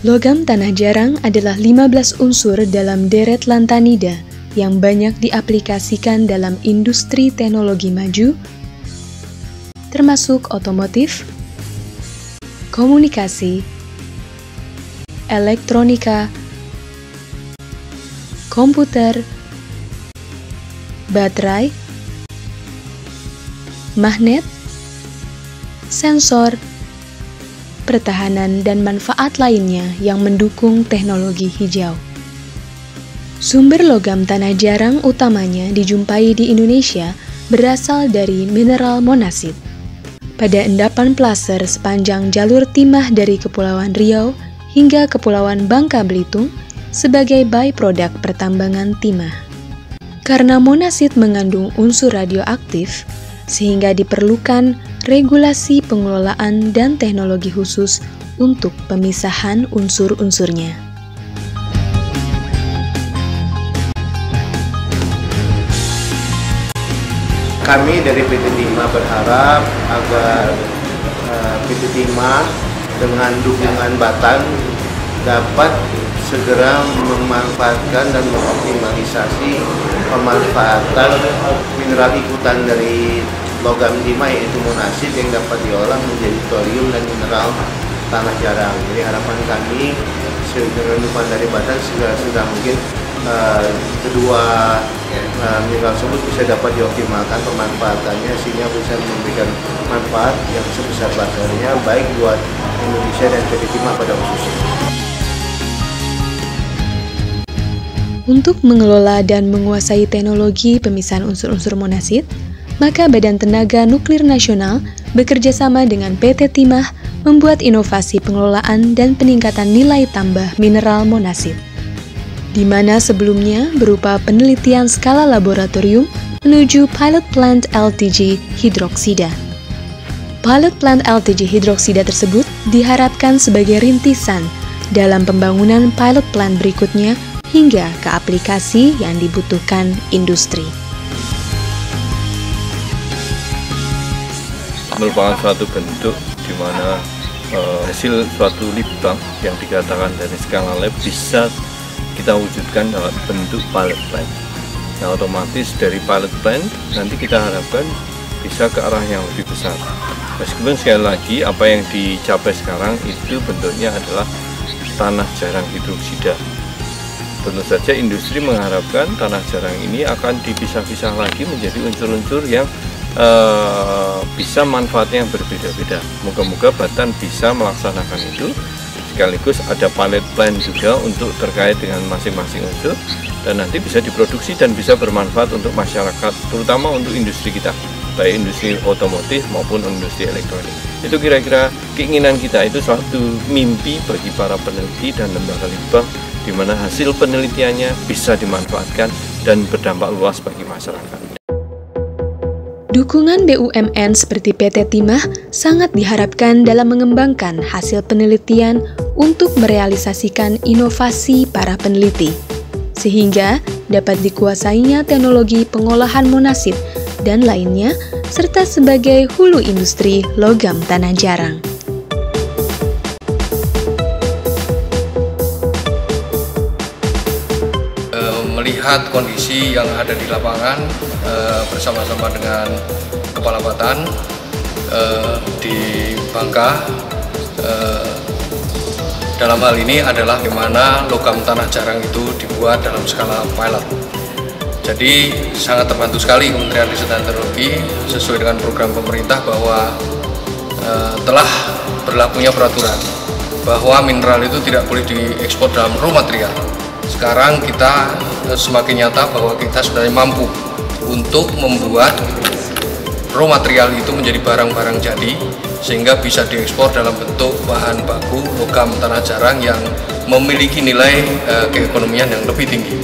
Logam tanah jarang adalah 15 unsur dalam deret lantanida yang banyak diaplikasikan dalam industri teknologi maju, termasuk otomotif, komunikasi, elektronika, komputer, baterai, magnet, sensor, pertahanan, dan manfaat lainnya yang mendukung teknologi hijau. Sumber logam tanah jarang utamanya dijumpai di Indonesia berasal dari mineral monasit. Pada endapan plaser sepanjang jalur timah dari Kepulauan Riau hingga Kepulauan Bangka Belitung sebagai byproduct pertambangan timah. Karena monasit mengandung unsur radioaktif, sehingga diperlukan regulasi pengelolaan dan teknologi khusus untuk pemisahan unsur-unsurnya. Kami dari PT Timah berharap agar PT Timah dengan dukungan Batan dapat segera memanfaatkan dan mengoptimalisasi pemanfaatan mineral ikutan dari logam timah, yaitu monasit yang dapat diolah menjadi thorium dan mineral tanah jarang. Jadi harapan kami dengan dukungan dari Batan sudah mungkin kedua mineral tersebut bisa dapat dioptimalkan pemanfaatannya sehingga bisa memberikan manfaat yang sebesar-besarnya baik buat Indonesia dan PT Timah pada khususnya. Untuk mengelola dan menguasai teknologi pemisahan unsur-unsur monasit, maka Badan Tenaga Nuklir Nasional bekerja sama dengan PT Timah membuat inovasi pengelolaan dan peningkatan nilai tambah mineral monasit, di mana sebelumnya berupa penelitian skala laboratorium menuju pilot plant LTG hidroksida. Pilot plant LTG hidroksida tersebut diharapkan sebagai rintisan dalam pembangunan pilot plant berikutnya hingga ke aplikasi yang dibutuhkan industri. Merupakan suatu bentuk di mana hasil suatu litbang yang dikatakan dari skala lab bisa kita wujudkan dalam bentuk pilot plant. Nah, otomatis dari pilot plant nanti kita harapkan bisa ke arah yang lebih besar. Meskipun sekali lagi apa yang dicapai sekarang itu bentuknya adalah tanah jarang hidroksida. Tentu saja industri mengharapkan tanah jarang ini akan dipisah-pisah lagi menjadi unsur-unsur yang bisa manfaatnya yang berbeda-beda. Moga-moga Batan bisa melaksanakan itu. Sekaligus ada pilot plan juga untuk terkait dengan masing-masing unsur dan nanti bisa diproduksi dan bisa bermanfaat untuk masyarakat, terutama untuk industri kita, baik industri otomotif maupun industri elektronik. Itu kira-kira keinginan kita, itu suatu mimpi bagi para peneliti dan lembaga litbang di mana hasil penelitiannya bisa dimanfaatkan dan berdampak luas bagi masyarakat. Dukungan BUMN seperti PT Timah sangat diharapkan dalam mengembangkan hasil penelitian untuk merealisasikan inovasi para peneliti, sehingga dapat dikuasainya teknologi pengolahan monasit dan lainnya, serta sebagai hulu industri logam tanah jarang. Melihat kondisi yang ada di lapangan bersama-sama dengan Kepala Batan di Bangka, dalam hal ini adalah di mana logam tanah jarang itu dibuat dalam skala pilot. Jadi sangat terbantu sekali Kementerian Riset dan Teknologi sesuai dengan program pemerintah bahwa telah berlakunya peraturan bahwa mineral itu tidak boleh diekspor dalam raw material. Sekarang kita semakin nyata bahwa kita sudah mampu untuk membuat raw material itu menjadi barang-barang jadi sehingga bisa diekspor dalam bentuk bahan baku logam tanah jarang yang memiliki nilai keekonomian yang lebih tinggi.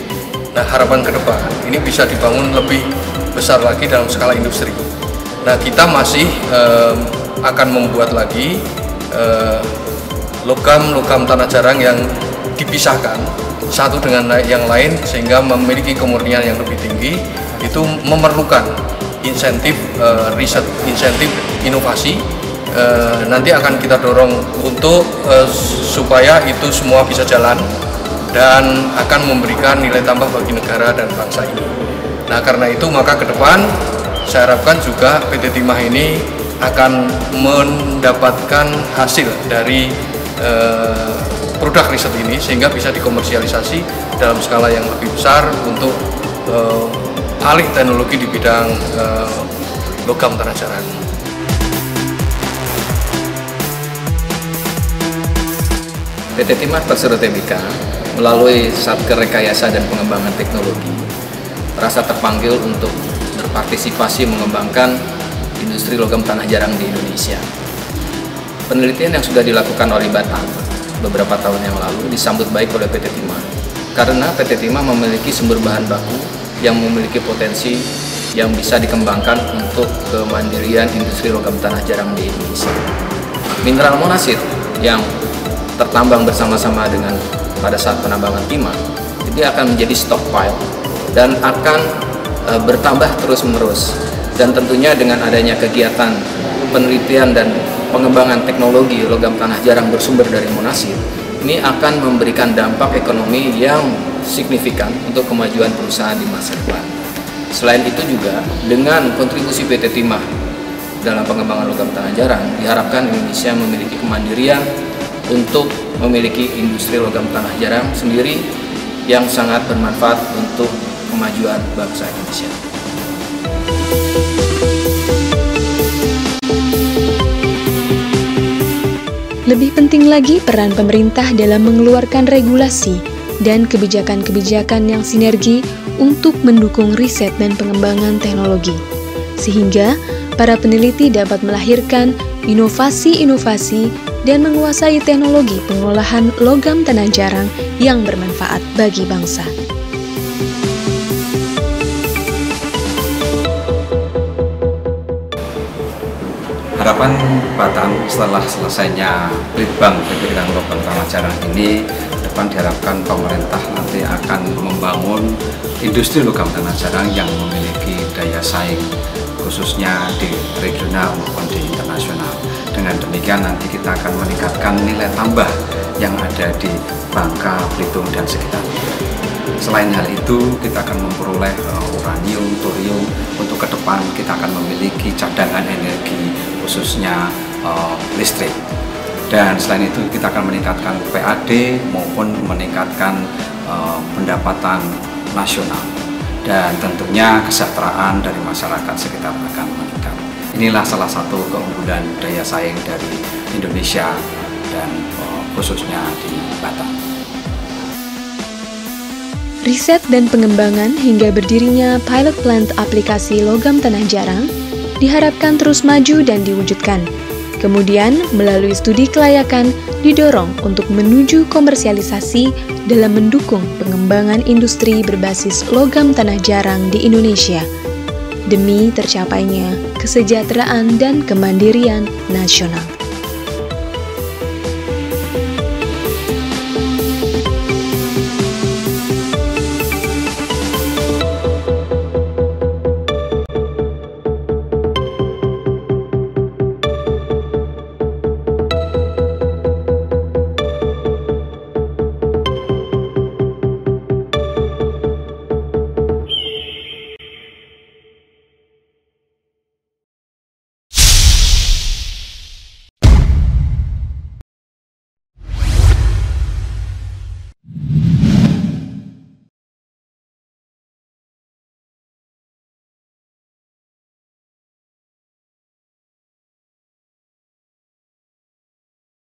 Nah, harapan ke depan ini bisa dibangun lebih besar lagi dalam skala industri. Nah, kita masih akan membuat lagi logam tanah jarang yang dipisahkan satu dengan yang lain sehingga memiliki kemurnian yang lebih tinggi. Itu memerlukan insentif riset, insentif inovasi nanti akan kita dorong untuk supaya itu semua bisa jalan dan akan memberikan nilai tambah bagi negara dan bangsa ini. Nah, karena itu maka ke depan saya harapkan juga PT Timah ini akan mendapatkan hasil dari produk riset ini sehingga bisa dikomersialisasi dalam skala yang lebih besar untuk alih teknologi di bidang logam tanah jarang. PT Timah Persero Tbk melalui Satker Rekayasa dan Pengembangan Teknologi merasa terpanggil untuk berpartisipasi mengembangkan industri logam tanah jarang di Indonesia. Penelitian yang sudah dilakukan oleh Batam beberapa tahun yang lalu disambut baik oleh PT Timah karena PT Timah memiliki sumber bahan baku yang memiliki potensi yang bisa dikembangkan untuk kemandirian industri logam tanah jarang di Indonesia. Mineral monasit yang tertambang bersama-sama dengan pada saat penambangan timah, ini akan menjadi stockpile dan akan bertambah terus-menerus. Dan tentunya dengan adanya kegiatan penelitian dan pengembangan teknologi logam tanah jarang bersumber dari monasit, ini akan memberikan dampak ekonomi yang signifikan untuk kemajuan perusahaan di masa depan. Selain itu juga dengan kontribusi PT Timah dalam pengembangan logam tanah jarang, diharapkan Indonesia memiliki kemandirian untuk memiliki industri logam tanah jarang sendiri yang sangat bermanfaat untuk kemajuan bangsa Indonesia. Lebih penting lagi peran pemerintah dalam mengeluarkan regulasi dan kebijakan-kebijakan yang sinergi untuk mendukung riset dan pengembangan teknologi, sehingga para peneliti dapat melahirkan inovasi-inovasi dan menguasai teknologi pengolahan logam tanah jarang yang bermanfaat bagi bangsa. Harapan Batam setelah selesainya Litbang bidang logam tanah jarang ini, depan diharapkan pemerintah nanti akan membangun industri logam tanah jarang yang memiliki daya saing khususnya di regional maupun di internasional. Dengan demikian nanti kita akan meningkatkan nilai tambah yang ada di Bangka, Belitung, dan sekitarnya. Selain hal itu, kita akan memperoleh uranium, thorium. Untuk ke depan kita akan memiliki cadangan energi khususnya listrik. Dan selain itu kita akan meningkatkan PAD maupun meningkatkan pendapatan nasional. Dan tentunya kesejahteraan dari masyarakat sekitar akan meningkat. Inilah salah satu keunggulan daya saing dari Indonesia dan khususnya di Batam. Riset dan pengembangan hingga berdirinya pilot plant aplikasi logam tanah jarang diharapkan terus maju dan diwujudkan. Kemudian, melalui studi kelayakan didorong untuk menuju komersialisasi dalam mendukung pengembangan industri berbasis logam tanah jarang di Indonesia, demi tercapainya kesejahteraan dan kemandirian nasional.